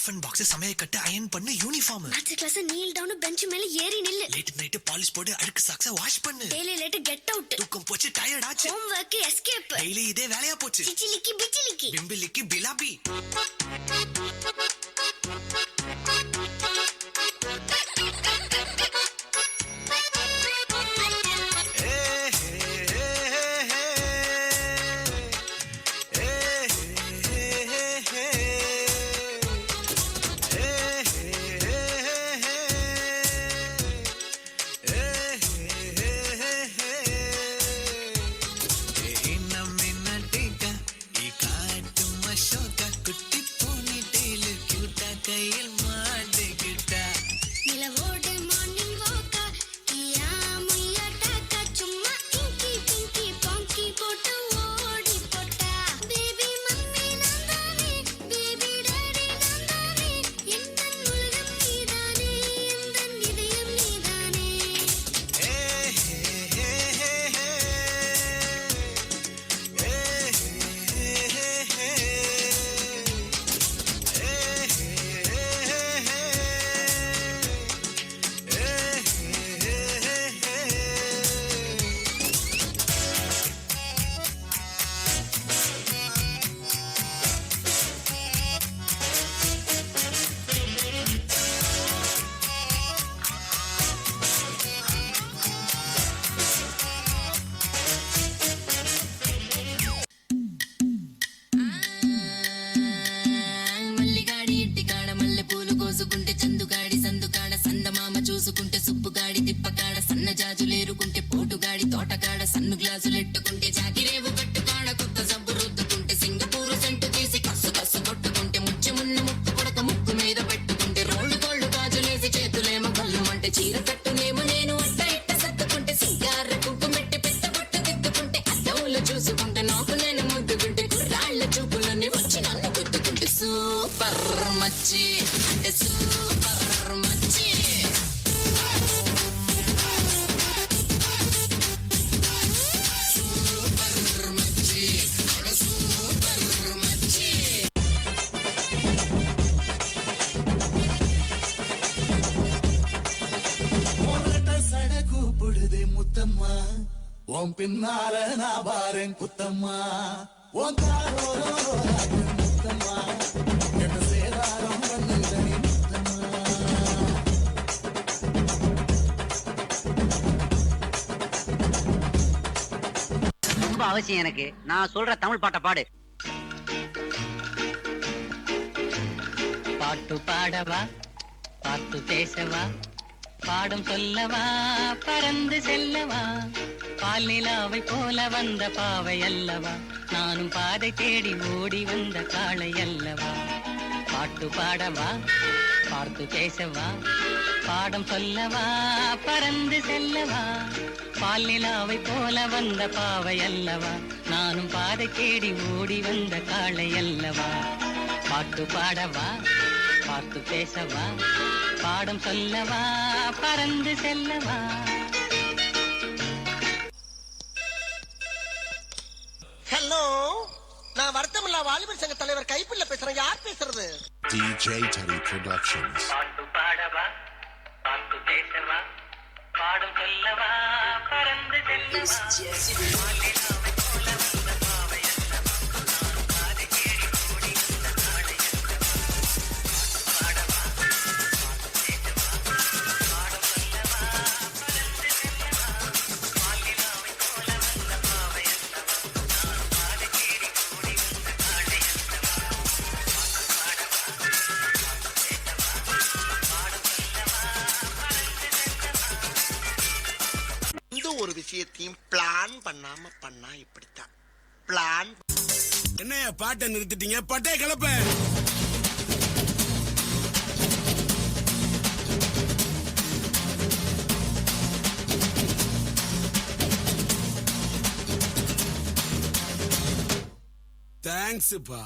Tiffin box சமைய கட்டு iron பண்ணு uniform maths class kneel down bench மேல ஏறி நில்லு லேட் நைட் பாலிஷ் போட்டு அழுக்கு சாக்ஸ வாஷ் பண்ணு டெய்லி லேட் கெட் அவுட் தூக்கம் போச்சு டயர்ட் ஆச்சு ஹோம் வர்க் எஸ்கேப் டெய்லி இதே வேலையா போச்சு சிச்சிலிக்கி பிச்சிலிக்கி பிம்பிலிக்கி பிலாபி చూసుకుంటే సుప్పుగాడి తిప్పకాడ సన్న జాజులేరుకుంటే పోటుగాడి తోటకాడ సన్ను గ్లాసులెట్టుకుంటే జాకిరేవు కట్టుకాడ కొత్త జబ్బు రుద్దుకుంటే సింగపూరు సెంటు తీసి కస్సు కస్సు కొట్టుకుంటే ముచ్చెమున్న ముక్కు పొడక ముక్కు మీద పెట్టుకుంటే రోళ్ళు గోళ్ళు గాజులేసి చేతులేమో కళ్ళుమంటే చీర కట్టునేమో నేను అట్ట ఇట్ట సర్దుకుంటే సింగార కుంకుమెట్టి పెద్ద బొట్టు దిద్దుకుంటే అద్దవులు చూసుకుంటే నాకు నేను ముద్దుకుంటే కుర్రాళ్ళ చూపులన్నీ వచ్చి నన్ను గుద్దుకుంటే సూపర్ మచ్చి అంటే సూపర్ మచ్చి முத்தம்மா உன் பின்னால நான் பாரேன் குத்தம்மா உன் முத்தம்மா என்ன சேதாரம் பண்ணுதனி ரொம்ப அவசியம் எனக்கு. நான் சொல்ற தமிழ் பாட்டை பாடு. பாட்டு பாடவா, பாட்டு பேசவா, பாடும் சொல்லவா, பறந்து செல்லவா, பால் நிலாவை போல வந்த பாவை அல்லவா, நானும் பாதை தேடி ஓடி வந்த காளை அல்லவா. பாட்டு பாடவா, பார்த்து பேசவா, பாடம் சொல்லவா, பறந்து செல்லவா, பால் நிலாவை போல வந்த பாவை அல்லவா, நானும் பாதை தேடி ஓடி வந்த காளை அல்லவா. பாட்டு பாடவா, பார்த்து பேசவா, பாடம் சொல்லவா, பறந்து செல்லவா. ஹலோ, நான் வருத்தமில்லா வாலிபர் சங்க தலைவர் கைப்பிள்ள பேசுறேன். யார் பேசுறது? DJ Teddy Productions. பாட்டு பாடவா, பார்த்து பேசவா, பாடம் சொல்லவா, பறந்து செல்லவா. ஒரு விஷயத்தையும் பிளான் பண்ணாம பண்ணா இப்படித்தான். பிளான் என்ன பாட்டை நிறுத்திட்டீங்க? பட்டே கிளப்ப. தேங்க்ஸ்ப்பா.